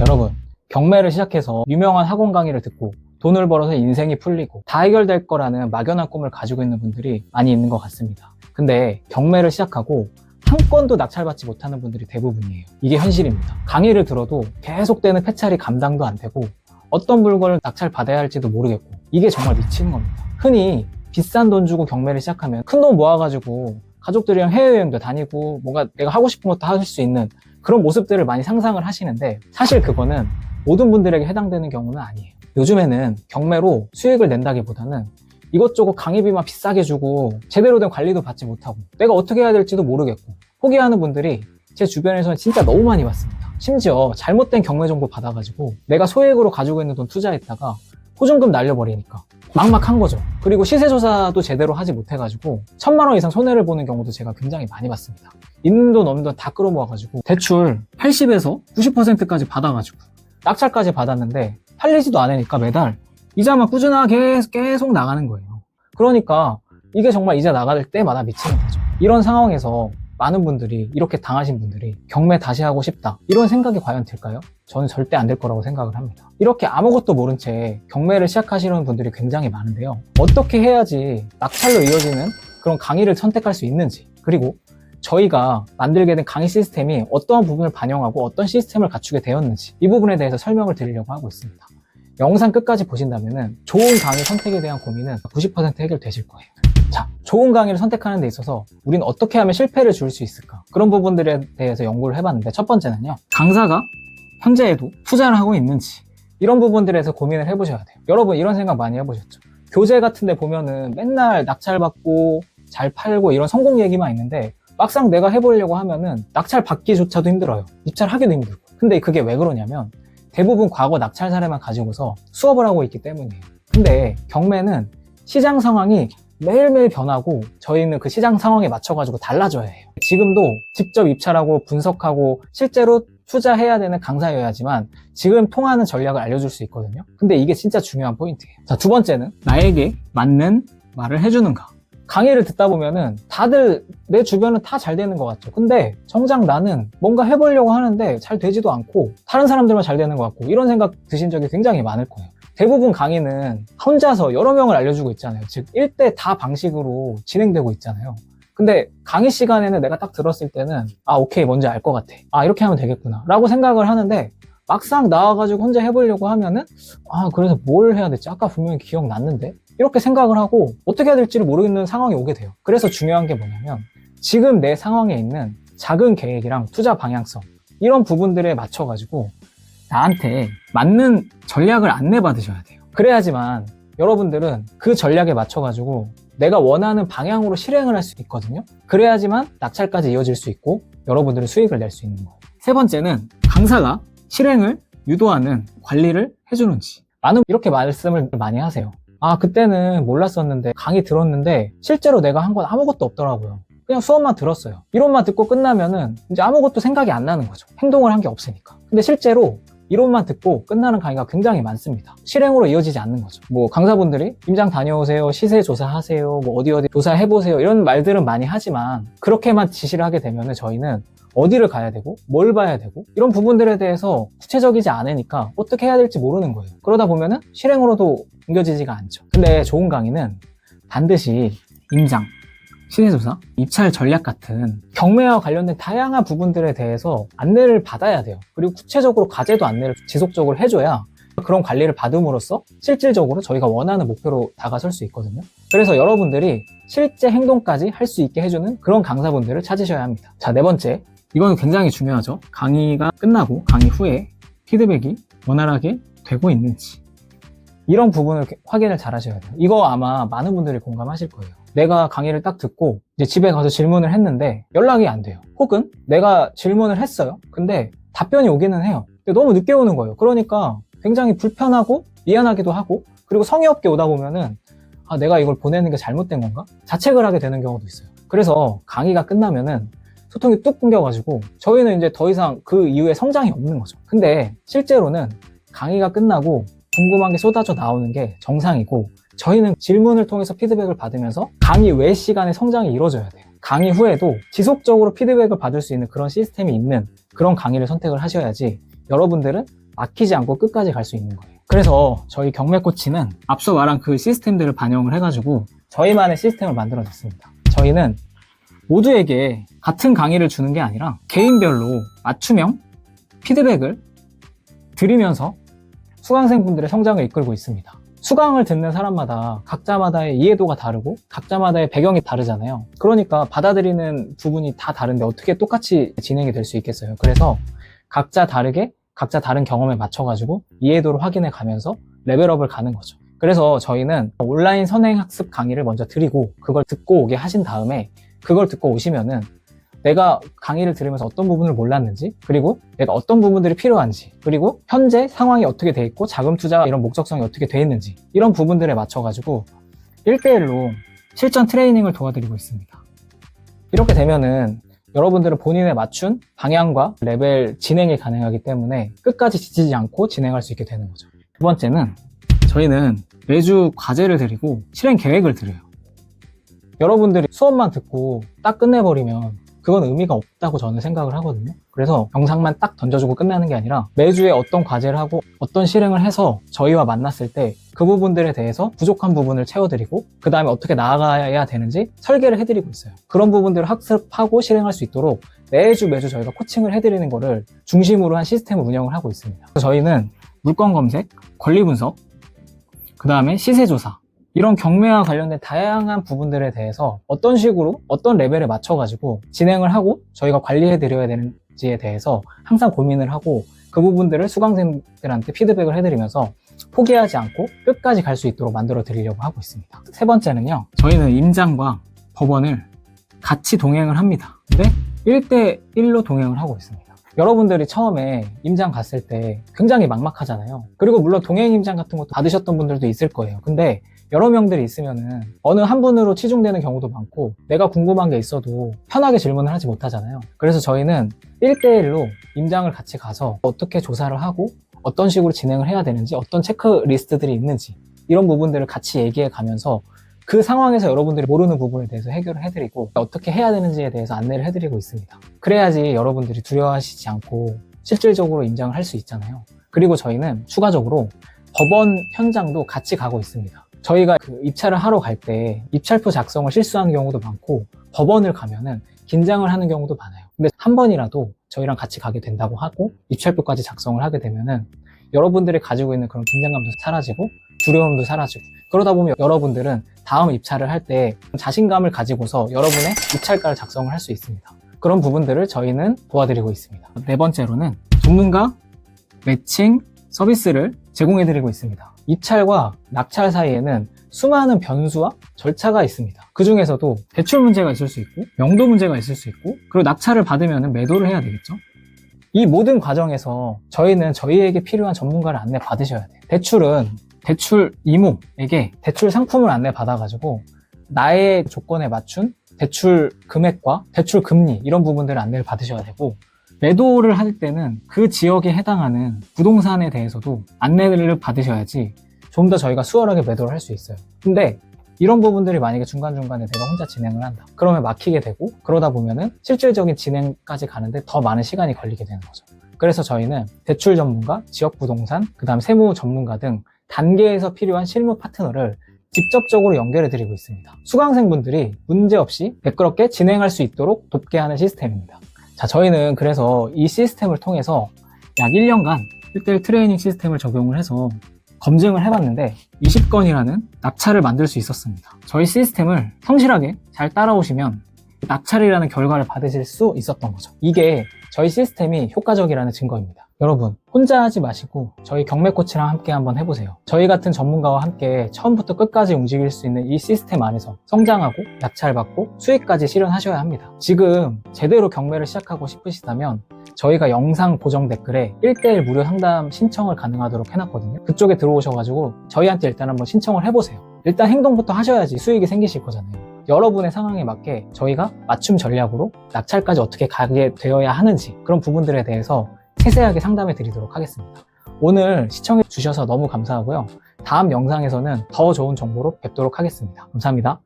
여러분, 경매를 시작해서 유명한 학원 강의를 듣고 돈을 벌어서 인생이 풀리고 다 해결될 거라는 막연한 꿈을 가지고 있는 분들이 많이 있는 것 같습니다. 근데 경매를 시작하고 한 건도 낙찰받지 못하는 분들이 대부분이에요. 이게 현실입니다. 강의를 들어도 계속되는 폐찰이 감당도 안 되고 어떤 물건을 낙찰받아야 할지도 모르겠고 이게 정말 미치는 겁니다. 흔히 비싼 돈 주고 경매를 시작하면 큰 돈 모아가지고 가족들이랑 해외여행도 다니고 뭔가 내가 하고 싶은 것도 할 수 있는 그런 모습들을 많이 상상을 하시는데 사실 그거는 모든 분들에게 해당되는 경우는 아니에요. 요즘에는 경매로 수익을 낸다기보다는 이것저것 강의비만 비싸게 주고 제대로 된 관리도 받지 못하고 내가 어떻게 해야 될지도 모르겠고 포기하는 분들이 제 주변에서는 진짜 너무 많이 봤습니다. 심지어 잘못된 경매 정보 받아가지고 내가 소액으로 가지고 있는 돈 투자했다가 보증금 날려버리니까 막막한 거죠. 그리고 시세조사도 제대로 하지 못해가지고 1000만 원 이상 손해를 보는 경우도 제가 굉장히 많이 봤습니다. 있는 돈 없는 돈 다 끌어모아가지고 대출 80에서 90%까지 받아가지고 낙찰까지 받았는데 팔리지도 않으니까 매달 이자만 꾸준하게 계속 나가는 거예요. 그러니까 이게 정말 이자 나갈 때마다 미치는 거죠. 이런 상황에서 많은 분들이 이렇게 당하신 분들이 경매 다시 하고 싶다 이런 생각이 과연 들까요? 저는 절대 안 될 거라고 생각을 합니다. 이렇게 아무것도 모른 채 경매를 시작하시는 분들이 굉장히 많은데요. 어떻게 해야지 낙찰로 이어지는 그런 강의를 선택할 수 있는지, 그리고 저희가 만들게 된 강의 시스템이 어떠한 부분을 반영하고 어떤 시스템을 갖추게 되었는지 이 부분에 대해서 설명을 드리려고 하고 있습니다. 영상 끝까지 보신다면 좋은 강의 선택에 대한 고민은 90% 해결되실 거예요. 자, 좋은 강의를 선택하는 데 있어서 우리는 어떻게 하면 실패를 줄 수 있을까? 그런 부분들에 대해서 연구를 해봤는데 첫 번째는요. 강사가 현재에도 투자를 하고 있는지 이런 부분들에 대해서 고민을 해보셔야 돼요. 여러분 이런 생각 많이 해보셨죠? 교재 같은 데 보면은 맨날 낙찰받고 잘 팔고 이런 성공 얘기만 있는데 막상 내가 해보려고 하면은 낙찰 받기조차도 힘들어요. 입찰하기도 힘들고. 근데 그게 왜 그러냐면 대부분 과거 낙찰 사례만 가지고서 수업을 하고 있기 때문이에요. 근데 경매는 시장 상황이 매일매일 변하고 저희는 그 시장 상황에 맞춰가지고 달라져야 해요. 지금도 직접 입찰하고 분석하고 실제로 투자해야 되는 강사여야지만 지금 통하는 전략을 알려줄 수 있거든요. 근데 이게 진짜 중요한 포인트예요. 자, 두 번째는 나에게 맞는 말을 해주는가. 강의를 듣다 보면은 다들 내 주변은 다 잘 되는 것 같죠. 근데 정작 나는 뭔가 해보려고 하는데 잘 되지도 않고 다른 사람들만 잘 되는 것 같고 이런 생각 드신 적이 굉장히 많을 거예요. 대부분 강의는 혼자서 여러 명을 알려주고 있잖아요. 즉 1대 다 방식으로 진행되고 있잖아요. 근데 강의 시간에는 내가 딱 들었을 때는 오케이 뭔지 알 것 같아. 이렇게 하면 되겠구나 라고 생각을 하는데 막상 나와가지고 혼자 해보려고 하면은 그래서 뭘 해야 될지 아까 분명히 기억났는데 이렇게 생각을 하고 어떻게 해야 될지를 모르겠는 상황이 오게 돼요. 그래서 중요한 게 뭐냐면 지금 내 상황에 있는 작은 계획이랑 투자 방향성 이런 부분들에 맞춰가지고 나한테 맞는 전략을 안내받으셔야 돼요. 그래야지만 여러분들은 그 전략에 맞춰가지고 내가 원하는 방향으로 실행을 할 수 있거든요. 그래야지만 낙찰까지 이어질 수 있고 여러분들은 수익을 낼 수 있는 거예요. 세 번째는 강사가 실행을 유도하는 관리를 해주는지. 많은 이렇게 말씀을 많이 하세요. 그때는 몰랐었는데 강의 들었는데 실제로 내가 한 건 아무것도 없더라고요. 그냥 수업만 들었어요. 이론만 듣고 끝나면은 이제 아무것도 생각이 안 나는 거죠. 행동을 한 게 없으니까. 근데 실제로 이론만 듣고 끝나는 강의가 굉장히 많습니다. 실행으로 이어지지 않는 거죠. 강사분들이 임장 다녀오세요, 시세 조사하세요, 어디 조사해보세요 이런 말들은 많이 하지만 그렇게만 지시를 하게 되면 저희는 어디를 가야 되고 뭘 봐야 되고 이런 부분들에 대해서 구체적이지 않으니까 어떻게 해야 될지 모르는 거예요. 그러다 보면은 실행으로도 옮겨지지가 않죠. 근데 좋은 강의는 반드시 임장, 시세조사, 입찰 전략 같은 경매와 관련된 다양한 부분들에 대해서 안내를 받아야 돼요. 그리고 구체적으로 과제도 안내를 지속적으로 해줘야 그런 관리를 받음으로써 실질적으로 저희가 원하는 목표로 다가설 수 있거든요. 그래서 여러분들이 실제 행동까지 할 수 있게 해주는 그런 강사분들을 찾으셔야 합니다. 자, 네 번째. 이건 굉장히 중요하죠. 강의가 끝나고 강의 후에 피드백이 원활하게 되고 있는지. 이런 부분을 확인을 잘 하셔야 돼요. 이거 아마 많은 분들이 공감하실 거예요. 내가 강의를 딱 듣고 이제 집에 가서 질문을 했는데 연락이 안 돼요. 혹은 내가 질문을 했어요. 근데 답변이 오기는 해요. 근데 너무 늦게 오는 거예요. 그러니까 굉장히 불편하고 미안하기도 하고 그리고 성의 없게 오다 보면은 내가 이걸 보내는 게 잘못된 건가? 자책을 하게 되는 경우도 있어요. 그래서 강의가 끝나면은 소통이 뚝 끊겨가지고 저희는 이제 더 이상 그 이후에 성장이 없는 거죠. 근데 실제로는 강의가 끝나고 궁금한 게 쏟아져 나오는 게 정상이고 저희는 질문을 통해서 피드백을 받으면서 강의 외 시간에 성장이 이루어져야 돼요. 강의 후에도 지속적으로 피드백을 받을 수 있는 그런 시스템이 있는 그런 강의를 선택을 하셔야지 여러분들은 아끼지 않고 끝까지 갈 수 있는 거예요. 그래서 저희 경매 코치는 앞서 말한 그 시스템들을 반영을 해가지고 저희만의 시스템을 만들어냈습니다. 저희는 모두에게 같은 강의를 주는 게 아니라 개인별로 맞춤형 피드백을 드리면서 수강생분들의 성장을 이끌고 있습니다. 수강을 듣는 사람마다 각자마다의 이해도가 다르고 각자마다의 배경이 다르잖아요. 그러니까 받아들이는 부분이 다 다른데 어떻게 똑같이 진행이 될 수 있겠어요. 그래서 각자 다르게 각자 다른 경험에 맞춰가지고 이해도를 확인해 가면서 레벨업을 가는 거죠. 그래서 저희는 온라인 선행학습 강의를 먼저 드리고 그걸 듣고 오게 하신 다음에 그걸 듣고 오시면은 내가 강의를 들으면서 어떤 부분을 몰랐는지, 그리고 내가 어떤 부분들이 필요한지, 그리고 현재 상황이 어떻게 돼 있고 자금 투자 이런 목적성이 어떻게 돼 있는지 이런 부분들에 맞춰가지고 1대1로 실전 트레이닝을 도와드리고 있습니다. 이렇게 되면은 여러분들은 본인에 맞춘 방향과 레벨 진행이 가능하기 때문에 끝까지 지치지 않고 진행할 수 있게 되는 거죠. 두 번째는 저희는 매주 과제를 드리고 실행 계획을 드려요. 여러분들이 수업만 듣고 딱 끝내버리면 그건 의미가 없다고 저는 생각을 하거든요. 그래서 영상만 딱 던져주고 끝나는 게 아니라 매주에 어떤 과제를 하고 어떤 실행을 해서 저희와 만났을 때 그 부분들에 대해서 부족한 부분을 채워드리고 그 다음에 어떻게 나아가야 되는지 설계를 해드리고 있어요. 그런 부분들을 학습하고 실행할 수 있도록 매주 저희가 코칭을 해드리는 거를 중심으로 한 시스템을 운영을 하고 있습니다. 저희는 물건 검색, 권리 분석, 그 다음에 시세 조사, 이런 경매와 관련된 다양한 부분들에 대해서 어떤 식으로 어떤 레벨에 맞춰가지고 진행을 하고 저희가 관리해 드려야 되는지에 대해서 항상 고민을 하고 그 부분들을 수강생들한테 피드백을 해드리면서 포기하지 않고 끝까지 갈 수 있도록 만들어 드리려고 하고 있습니다. 세 번째는요, 저희는 임장과 법원을 같이 동행을 합니다. 근데 1대1로 동행을 하고 있습니다. 여러분들이 처음에 임장 갔을 때 굉장히 막막하잖아요. 그리고 물론 동행 임장 같은 것도 받으셨던 분들도 있을 거예요. 근데 여러 명들이 있으면은 어느 한 분으로 치중되는 경우도 많고 내가 궁금한 게 있어도 편하게 질문을 하지 못하잖아요. 그래서 저희는 1대1로 임장을 같이 가서 어떻게 조사를 하고 어떤 식으로 진행을 해야 되는지, 어떤 체크리스트들이 있는지 이런 부분들을 같이 얘기해 가면서 그 상황에서 여러분들이 모르는 부분에 대해서 해결을 해드리고 어떻게 해야 되는지에 대해서 안내를 해드리고 있습니다. 그래야지 여러분들이 두려워하시지 않고 실질적으로 임장을 할 수 있잖아요. 그리고 저희는 추가적으로 법원 현장도 같이 가고 있습니다. 저희가 그 입찰을 하러 갈 때 입찰표 작성을 실수하는 경우도 많고 법원을 가면은 긴장을 하는 경우도 많아요. 근데 한 번이라도 저희랑 같이 가게 된다고 하고 입찰표까지 작성을 하게 되면은 여러분들이 가지고 있는 그런 긴장감도 사라지고 두려움도 사라지고, 그러다 보면 여러분들은 다음 입찰을 할 때 자신감을 가지고서 여러분의 입찰가를 작성을 할 수 있습니다. 그런 부분들을 저희는 도와드리고 있습니다. 네 번째로는 전문가 매칭 서비스를 제공해드리고 있습니다. 입찰과 낙찰 사이에는 수많은 변수와 절차가 있습니다. 그 중에서도 대출 문제가 있을 수 있고 명도 문제가 있을 수 있고, 그리고 낙찰을 받으면 매도를 해야 되겠죠. 이 모든 과정에서 저희는 저희에게 필요한 전문가를 안내 받으셔야 돼요. 대출은 대출 이모에게 대출 상품을 안내 받아가지고 나의 조건에 맞춘 대출 금액과 대출 금리 이런 부분들을 안내를 받으셔야 되고, 매도를 할 때는 그 지역에 해당하는 부동산에 대해서도 안내를 받으셔야지 좀 더 저희가 수월하게 매도를 할 수 있어요. 근데 이런 부분들이 만약에 중간중간에 내가 혼자 진행을 한다, 그러면 막히게 되고, 그러다 보면은 실질적인 진행까지 가는데 더 많은 시간이 걸리게 되는 거죠. 그래서 저희는 대출 전문가, 지역 부동산, 그 다음 세무 전문가 등 단계에서 필요한 실무 파트너를 직접적으로 연결해 드리고 있습니다. 수강생분들이 문제없이 매끄럽게 진행할 수 있도록 돕게 하는 시스템입니다. 자, 저희는 그래서 이 시스템을 통해서 약 1년간 1대1 트레이닝 시스템을 적용을 해서 검증을 해봤는데 20건이라는 낙찰을 만들 수 있었습니다. 저희 시스템을 성실하게 잘 따라오시면 낙찰이라는 결과를 받으실 수 있었던 거죠. 이게 저희 시스템이 효과적이라는 증거입니다. 여러분, 혼자 하지 마시고 저희 경매 코치랑 함께 한번 해보세요. 저희 같은 전문가와 함께 처음부터 끝까지 움직일 수 있는 이 시스템 안에서 성장하고 낙찰받고 수익까지 실현하셔야 합니다. 지금 제대로 경매를 시작하고 싶으시다면 저희가 영상 고정 댓글에 1대1 무료 상담 신청을 가능하도록 해놨거든요. 그쪽에 들어오셔가지고 저희한테 일단 한번 신청을 해보세요. 일단 행동부터 하셔야지 수익이 생기실 거잖아요. 여러분의 상황에 맞게 저희가 맞춤 전략으로 낙찰까지 어떻게 가게 되어야 하는지 그런 부분들에 대해서 세세하게 상담해 드리도록 하겠습니다. 오늘 시청해 주셔서 너무 감사하고요. 다음 영상에서는 더 좋은 정보로 뵙도록 하겠습니다. 감사합니다.